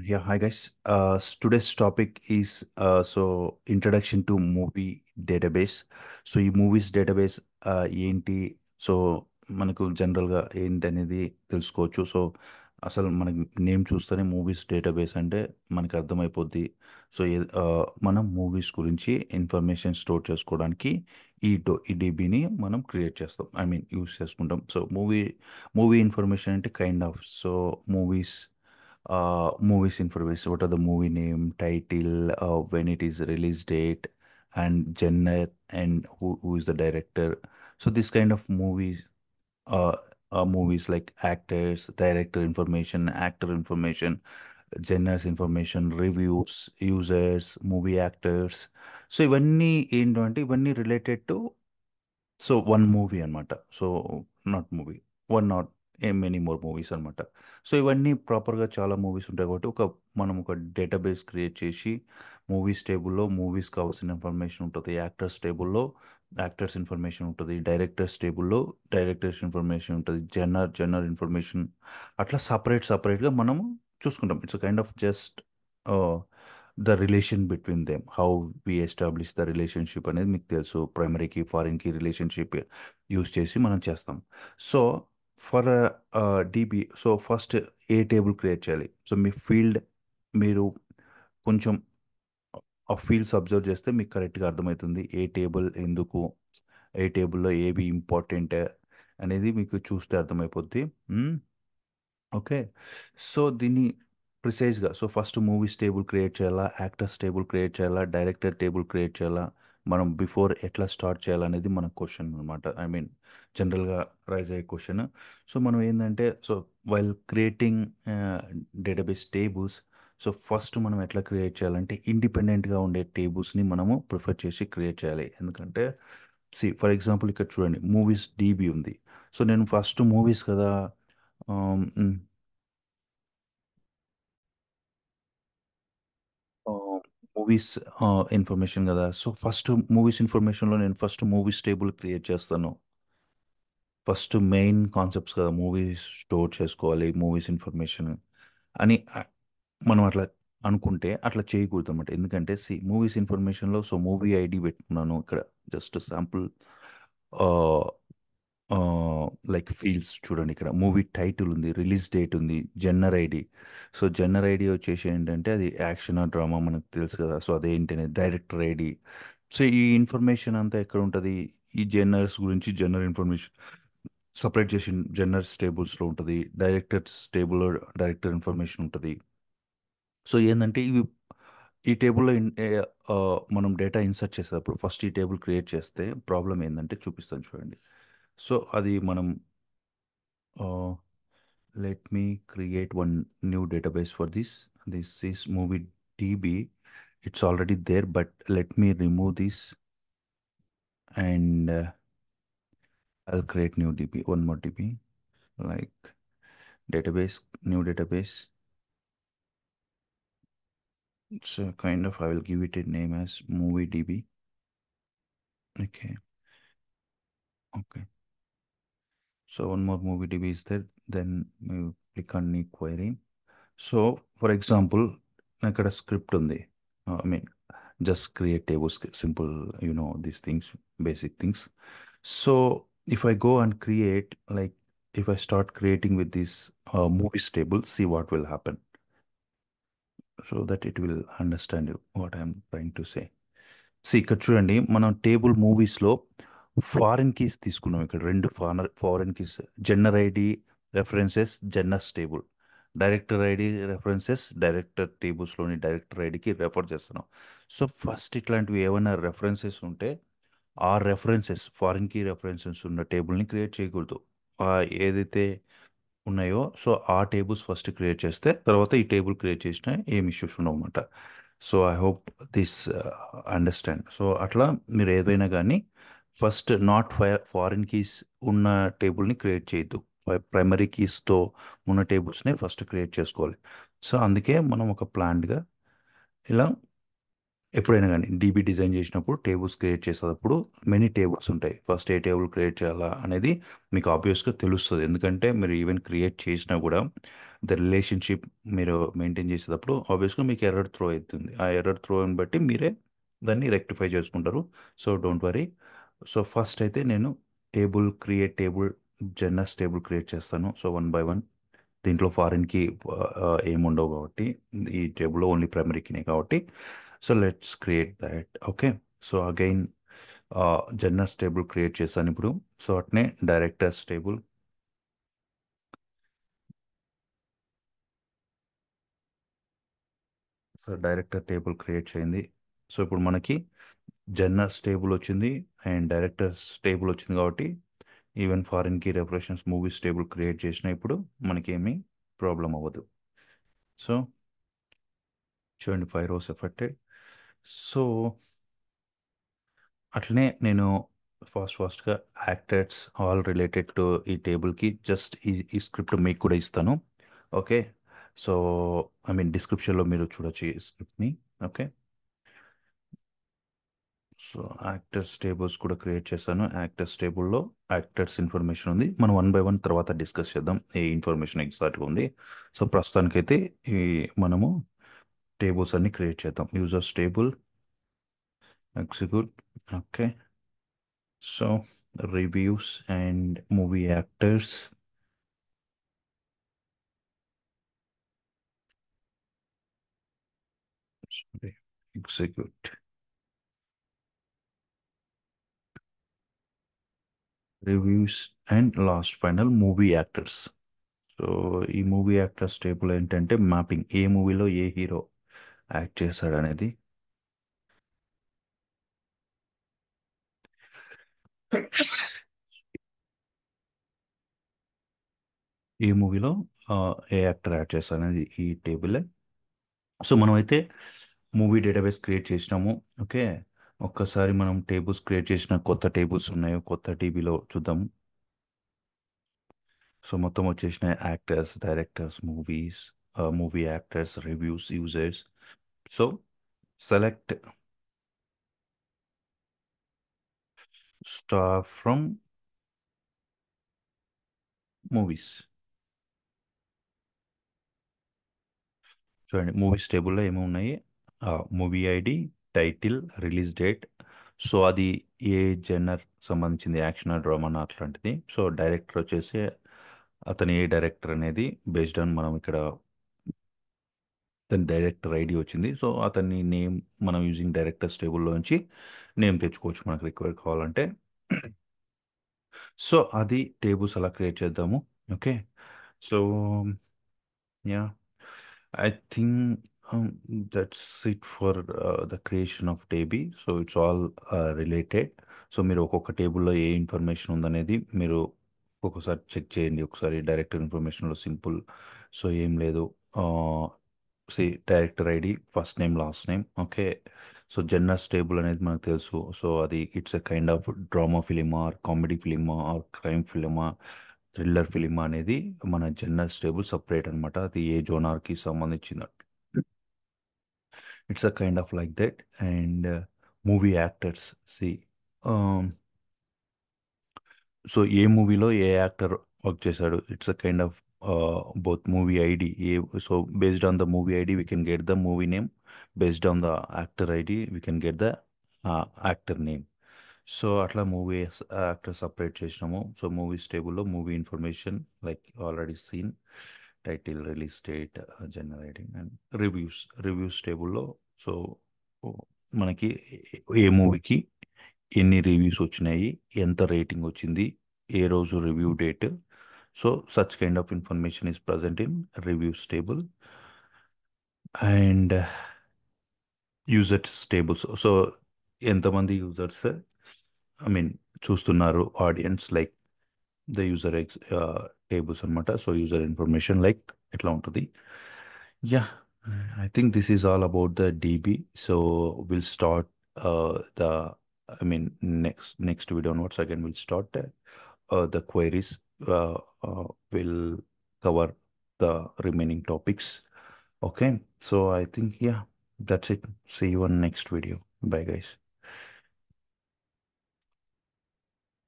Yeah, hi guys. Today's topic is introduction to movie database. So ఈ movies database ఏంటి? So మనకు జనరల్గా ఏంటి అనేది తెలుసుకోవచ్చు. సో అసలు మనకి నేమ్ చూస్తేనే మూవీస్ డేటాబేస్ అంటే మనకి అర్థమైపోద్ది. సో మనం మూవీస్ గురించి ఇన్ఫర్మేషన్ స్టోర్ చేసుకోవడానికి ఈ డీబీని మనం క్రియేట్ చేస్తాం, ఐ మీన్ యూస్ చేసుకుంటాం. సో మూవీ ఇన్ఫర్మేషన్ అంటే kind of so movies movies information. What are the movie name, title, when it is release date, and genre, and who is the director. So this kind of uh, movies like actors, director information, actor information, genres information, reviews, users, movie actors. So ఇవన్నీ ఏంటంటే ఇవన్నీ related to so one movie అనమాట. So not movie, one not a many more movies అనమాట. So ఇవన్నీ ప్రాపర్గా చాలా movies ఉంటాయి కాబట్టి మనం ఒక డేటాబేస్ క్రియేట్ చేసి మూవీస్ టేబుల్లో మూవీస్ కావాల్సిన ఇన్ఫర్మేషన్ ఉంటుంది, యాక్టర్స్ టేబుల్లో యాక్టర్స్ ఇన్ఫర్మేషన్ ఉంటుంది, డైరెక్టర్స్ టేబుల్లో డైరెక్టర్స్ ఇన్ఫర్మేషన్ ఉంటుంది, జనర్ ఇన్ఫర్మేషన్, అట్లా సపరేట్గా మనము చూసుకుంటాం. It's kind of just the relation between them, how we establish the relationship అనేది మీకు తెలుసు. ప్రైమరీకి ఫారిన్కి రిలేషన్షిప్ యూస్ చేసి మనం చేస్తాం. So for DB, so first a table create చేయాలి? సో మీ ఫీల్డ్, మీరు కొంచెం ఆ ఫీల్డ్స్ అబ్జర్వ్ చేస్తే మీకు కరెక్ట్గా అర్థమవుతుంది ఏ టేబుల్ ఎందుకు, ఏ టేబుల్లో ఏవి ఇంపార్టెంట్ అనేది మీకు చూస్తే అర్థమైపోద్ది. ఓకే. సో దీన్ని ప్రిసైజ్గా, so first movies table create చేయాలా, యాక్టర్స్ టేబుల్ క్రియేట్ చేయాలా, డైరెక్టర్ టేబుల్ క్రియేట్ చేయాలా, మనం బిఫోర్ ఎట్లా స్టార్ట్ చేయాలనేది మన క్వశ్చన్ అనమాట. ఐ మీన్ జనరల్గా రైజ్ అయ్యే క్వశ్చన్. సో మనం ఏంటంటే, so while creating database tables, so first మనం ఎట్లా క్రియేట్ చేయాలంటే ఇండిపెండెంట్గా ఉండే టేబుల్స్ని మనము ప్రిఫర్ చేసి క్రియేట్ చేయాలి. ఎందుకంటే ఫర్ ఎగ్జాంపుల్ ఇక్కడ చూడండి, మూవీస్ డీబీ ఉంది. సో నేను ఫస్ట్ మూవీస్ కదా, మూవీస్ ఇన్ఫర్మేషన్ కదా. సో ఫస్ట్ మూవీస్ ఇన్ఫర్మేషన్లో నేను ఫస్ట్ మూవీస్ టేబుల్ క్రియేట్ చేస్తాను. ఫస్ట్ మెయిన్ కాన్సెప్ట్స్ కదా, మూవీస్ స్టోర్ చేసుకోవాలి, మూవీస్ ఇన్ఫర్మేషన్ అని మనం అట్లా అనుకుంటే అట్లా చేయకూడదు అనమాట. ఎందుకంటే మూవీస్ ఇన్ఫర్మేషన్లో సో మూవీ ఐడి పెట్టుకున్నాను ఇక్కడ, జస్ట్ శాంపుల్. లైక్ ఫీల్డ్స్ చూడండి, ఇక్కడ మూవీ టైటిల్ ఉంది, రిలీజ్ డేట్ ఉంది, Jenner ID. So Jenner ID వచ్చేసి ఏంటంటే అది యాక్షన్ డ్రామా మనకు తెలుసు కదా. సో అదేంటి అనేది డైరెక్టర్ ఐడి. సో ఈ ఇన్ఫర్మేషన్ అంతా ఎక్కడ ఉంటుంది? ఈ జెన్నర్స్ గురించి జెన్నర్ ఇన్ఫర్మేషన్ సపరేట్ చేసి జెన్నర్స్ టేబుల్స్లో ఉంటుంది, డైరెక్టర్స్ టేబుల్లో డైరెక్టర్ ఇన్ఫర్మేషన్ ఉంటుంది. సో ఏంటంటే ఈ టేబుల్లో మనం డేటా ఇన్సర్ట్ చేసేటప్పుడు ఫస్ట్ ఈ టేబుల్ క్రియేట్ చేస్తే ప్రాబ్లం ఏంటంటే చూపిస్తాను చూడండి. సో అది మనం let me create one new database for this. This is movie DB. It's already there, but let me remove this, and I'll create new DB, one more DB, like database, new database. So kind of, I will give it a name as movie DB. Okay. Okay. So one more movie DB is there. Then you click on new query. So for example అక్కడ script ఉంది, I mean just create tables, simple, these things, basic things. So if I go and create, like if I start creating with this movies table, see what will happen, so that it will understand you what I'm trying to say. So ఇక్కడ చూడండి, మనం table మూవీస్లో foreign keys తీసుకున్నాం. ఇక్కడ రెండు foreign keys, genre ID references genres table, director ID references director టేబుల్స్లోని director ఐడికి refer చేస్తున్నాం. సో ఫస్ట్ ఇట్లాంటివి ఏమైనా రెఫరెన్సెస్ ఉంటే ఆ రెఫరెన్సెస్, ఫారిన్ కీ రెఫరెన్సెస్ ఉన్న టేబుల్ని క్రియేట్ చేయకూడదు. ఏదైతే ఉన్నాయో సో ఆ టేబుల్స్ ఫస్ట్ క్రియేట్ చేస్తే తర్వాత ఈ టేబుల్ క్రియేట్ చేసిన ఏం ఇష్యూస్ ఉండవు అన్నమాట. So I hope this understand. So అట్లా మీరు ఏదైనా కానీ ఫస్ట్ నాట్ ఫారిన్ కీస్ ఉన్న టేబుల్ని క్రియేట్ చేయొద్దు, ప్రైమరీ కీస్తో ఉన్న టేబుల్స్ని ఫస్ట్ క్రియేట్ చేసుకోవాలి. సో అందుకే మనం ఒక ప్లాన్డ్గా ఇలా ఎప్పుడైనా కానీ డీబీ డిజైన్ చేసినప్పుడు టేబుల్స్ క్రియేట్ చేసేటప్పుడు మెనీ టేబుల్స్ ఉంటాయి. ఫస్ట్ ఏ టేబుల్ క్రియేట్ చేయాలా అనేది మీకు ఆబ్వియస్గా తెలుస్తుంది. ఎందుకంటే మీరు ఈవెన్ క్రియేట్ చేసినా కూడా ద రిలేషన్షిప్ మీరు మెయింటైన్ చేసేటప్పుడు ఆబ్వియస్గా మీకు ఎర్రర్ త్రో అవుతుంది. ఆ ఎర్రర్ త్రోని బట్టి మీరే దాన్ని రెక్టిఫై చేసుకుంటారు. So don't worry. So first అయితే నేను టేబుల్ జెన్నస్ టేబుల్ క్రియేట్ చేస్తాను. So one by one. దీంట్లో ఫారిన్కి ఏముండవు కాబట్టి, ఈ టేబుల్లో ఓన్లీ ప్రైమరీకినే కాబట్టి. So let's create that. Okay. So again genres table create చేశాను ఇప్పుడు. సో అట్నే directors table. So director table create చేయండి. సో ఇప్పుడు మనకి జర్నల్స్ టేబుల్ వచ్చింది అండ్ డైరెక్టర్స్ టేబుల్ వచ్చింది కాబట్టి ఈవెన్ ఫారిన్కి రెఫరెన్స్ మూవీస్ టేబుల్ క్రియేట్ చేసిన ఇప్పుడు మనకి ఏమీ ప్రాబ్లం అవ్వదు. సో చూడండి, 5 rows ఎఫెక్టెడ్. సో అట్లనే నేను ఫాస్ట్గా యాక్టర్స్ ఆల్ రిలేటెడ్ టు ఈ టేబుల్కి జస్ట్ ఈ స్క్రిప్ట్ మీకు కూడా ఇస్తాను. ఓకే. సో ఐ మీన్ డిస్క్రిప్షన్లో మీరు చూడొచ్చు ఈ స్క్రిప్ట్ని. ఓకే. సో యాక్టర్స్ టేబుల్స్ కూడా క్రియేట్ చేశాను. యాక్టర్స్ టేబుల్లో యాక్టర్స్ ఇన్ఫర్మేషన్ ఉంది. మనం వన్ బై వన్ తర్వాత డిస్కస్ చేద్దాం ఏ ఇన్ఫర్మేషన్ ఎగ్జాక్ట్గా ఉంది. సో ప్రస్తుతానికైతే ఈ మనము టేబుల్స్ అన్ని క్రియేట్ చేద్దాం. Users table execute. Okay. So reviews and movie actors. Execute. Reviews and last final movie actors. So ఈ మూవీ యాక్టర్స్ టేబుల్ ఏంటంటే మ్యాపింగ్, ఏ మూవీలో ఏ హీరో యాక్ట్ చేశాడు అనేది. ఈ మూవీలో ఏ యాక్టర్ యాడ్ చేస్తారు అనేది ఈ టేబుల్. సో మనమైతే మూవీ డేటాబేస్ క్రియేట్ చేసినాము. ఓకే. ఒక్కసారి మనం టేబుల్స్ క్రియేట్ చేసిన కొత్త టేబుల్స్ ఉన్నాయో కొత్త టీబీలో చూద్దాము. సో మొత్తం వచ్చేసిన actors, directors, movie actors, reviews, users. So select star from movies. చూడండి మూవీస్ టేబుల్లో ఏమేమి ఉన్నాయి. Movie ID, title, release date. So అది ఏ జెన్నర్ సంబంధించింది, యాక్షన్, డ్రామా అట్లాంటిది. సో డైరెక్టర్ వచ్చేసి అతను ఏ డైరెక్టర్ అనేది బేస్డ్ ఆన్ మనం ఇక్కడ అతని డైరెక్టర్ ఐడి వచ్చింది. సో అతని నేమ్ మనం యూజింగ్ డైరెక్టర్స్ టేబుల్లో నుంచి నేమ్ తెచ్చుకోవచ్చు మనకు రిక్వైర్ కావాలంటే. సో అది టేబుల్స్ అలా క్రియేట్ చేద్దాము. Okay. So yeah, I think that's it for the creation of DB. So it's all related. So మీరు ఒక్కొక్క టేబుల్లో ఏ ఇన్ఫర్మేషన్ ఉందనేది మీరు ఒక్కొక్కసారి చెక్ చేయండి. ఒకసారి డైరెక్టర్ ఇన్ఫర్మేషన్లో సింపుల్. సో ఏం లేదు. See director ID, first name, last name. Okay. So genres table అనేది మనకు తెలుసు. సో అది it's a kind of drama ఫిలిమా ఆర్ కామెడీ ఫిలిమా ఆర్ క్రైమ్ ఫిలిమా థ్రిల్లర్ ఫిలిమా అనేది మన జెన్నర్స్ టేబుల్ సపరేట్ అనమాట. అది ఏ జోనార్కి సంబంధించిన it's a kind of like that. And movie actors, see so ఏ మూవీలో ఏ యాక్టర్ వర్క్ చేశాడు, it's a kind of both movie ID. So based on the movie ID we can get the movie name, based on the actor ID we can get the actor name. So అట్లా movies actor separate చేసినాము. So movies టేబుల్లో movie information like already seen, title, release date, general writing and reviews టేబుల్లో. So మనకి ఏ మూవీకి ఎన్ని reviews వచ్చినాయి, ఎంత rating వచ్చింది, ఏ రోజు review date. So such kind of information is present in reviews table. And users tables. So ఎంతమంది యూజర్స్ ఐ మీన్ చూస్తున్నారు, audience like the user tables అనమాట. సో యూజర్ ఇన్ఫర్మేషన్ లైక్ ఎట్లా ఉంటుంది. Yeah, I think this is all about the DB. So will start the I mean next video onwards again we'll start the queries. uh, will cover the remaining topics. Okay. So I think, yeah, that's it. See you on next video. Bye guys.